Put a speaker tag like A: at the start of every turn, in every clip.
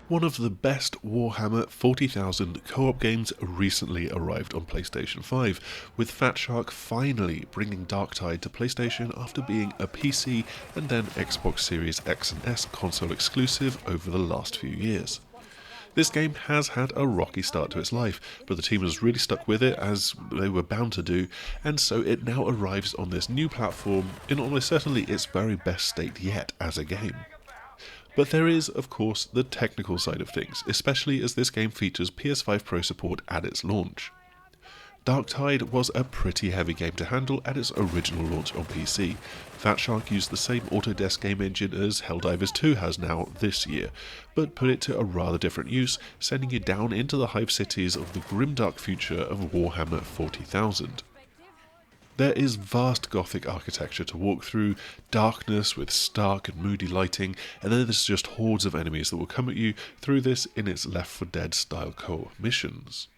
A: One of the best Warhammer 40,000 co-op games recently arrived on PlayStation 5, with Fat Shark finally bringing Darktide to PlayStation after being a PC and then Xbox Series X and S console exclusive over the last few years. This game has had a rocky start to its life, but the team has really stuck with it as they were bound to do, and so it now arrives on this new platform in almost certainly its very best state yet as a game. But there is, of course, the technical side of things, especially as this game features PS5 Pro support at its launch. Darktide was a pretty heavy game to handle at its original launch on PC. Fat Shark used the same Autodesk game engine as Helldivers 2 has now this year, but put it to a rather different use, sending you down into the hive cities of the grimdark future of Warhammer 40,000. There is vast gothic architecture to walk through, darkness with stark and moody lighting, and then there's just hordes of enemies that will come at you through this in its Left 4 Dead style co-op missions.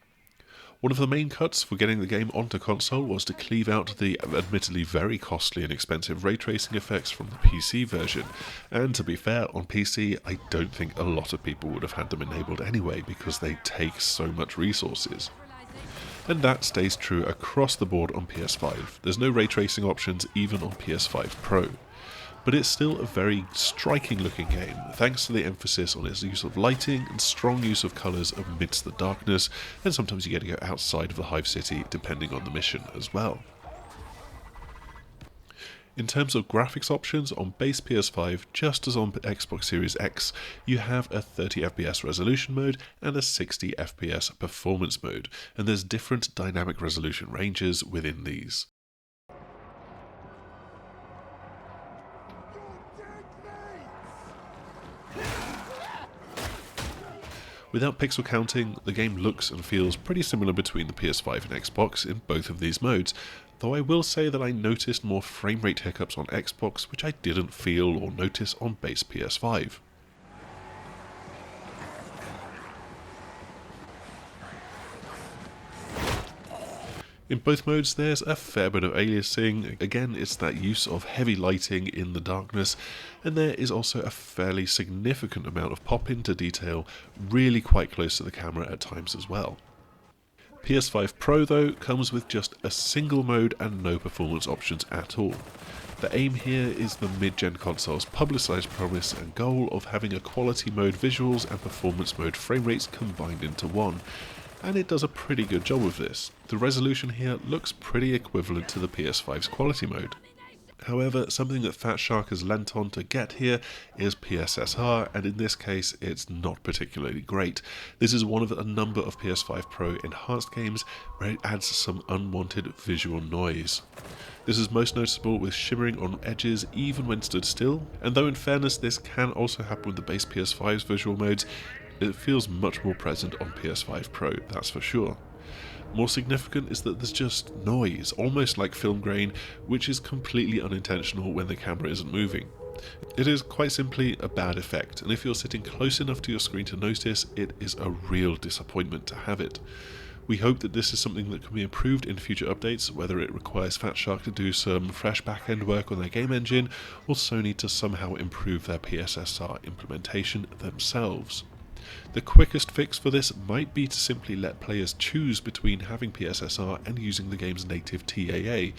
A: One of the main cuts for getting the game onto console was to cleave out the admittedly very costly and expensive ray tracing effects from the PC version, and to be fair, on PC I don't think a lot of people would have had them enabled anyway because they take so much resources. And that stays true across the board on PS5. There's no ray tracing options even on PS5 Pro. But it's still a very striking looking game, thanks to the emphasis on its use of lighting and strong use of colours amidst the darkness, and sometimes you get to go outside of the hive city depending on the mission as well. In terms of graphics options, on base PS5, just as on Xbox Series X, you have a 30fps resolution mode and a 60fps performance mode, and there's different dynamic resolution ranges within these. Without pixel counting, the game looks and feels pretty similar between the PS5 and Xbox in both of these modes, though I will say that I noticed more frame rate hiccups on Xbox which I didn't feel or notice on base PS5. In both modes there's a fair bit of aliasing, again it's that use of heavy lighting in the darkness, and there is also a fairly significant amount of pop into detail really quite close to the camera at times as well. PS5 Pro though comes with just a single mode and no performance options at all. The aim here is the mid-gen console's publicised promise and goal of having a quality mode visuals and performance mode frame rates combined into one, and it does a pretty good job of this. The resolution here looks pretty equivalent to the PS5's quality mode. However, something that Fat Shark has lent on to get here is PSSR, and in this case it's not particularly great. This is one of a number of PS5 Pro enhanced games where it adds some unwanted visual noise. This is most noticeable with shimmering on edges even when stood still, and though in fairness this can also happen with the base PS5's visual modes, it feels much more present on PS5 Pro, that's for sure. More significant is that there's just noise, almost like film grain, which is completely unintentional when the camera isn't moving. It is quite simply a bad effect, and if you're sitting close enough to your screen to notice, it is a real disappointment to have it. We hope that this is something that can be improved in future updates, whether it requires Fat Shark to do some fresh back-end work on their game engine, or Sony to somehow improve their PSSR implementation themselves. The quickest fix for this might be to simply let players choose between having PSSR and using the game's native TAA,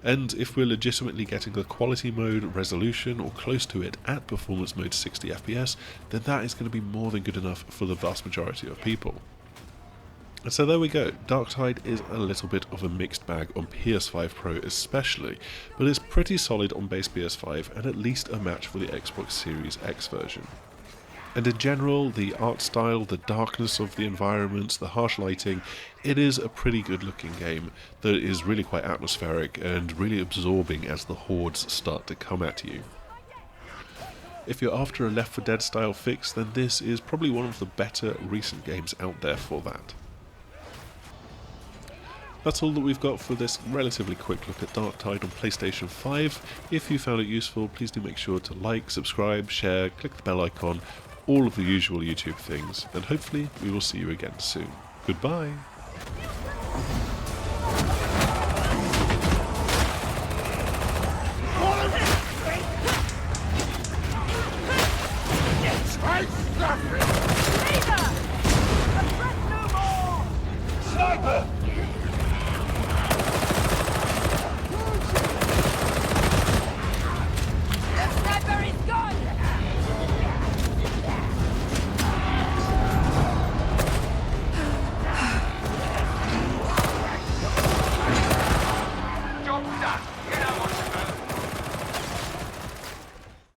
A: and if we're legitimately getting the quality mode resolution or close to it at performance mode 60fps, then that is going to be more than good enough for the vast majority of people. And so there we go, Darktide is a little bit of a mixed bag on PS5 Pro especially, but it's pretty solid on base PS5 and at least a match for the Xbox Series X version. And in general, the art style, the darkness of the environments, the harsh lighting, it is a pretty good looking game that is really quite atmospheric and really absorbing as the hordes start to come at you. If you're after a Left 4 Dead style fix, then this is probably one of the better recent games out there for that. That's all that we've got for this relatively quick look at Darktide on PlayStation 5. If you found it useful, please do make sure to like, subscribe, share, click the bell icon, all of the usual YouTube things, and hopefully we will see you again soon. Goodbye!
B: It's my suffering! Sniper!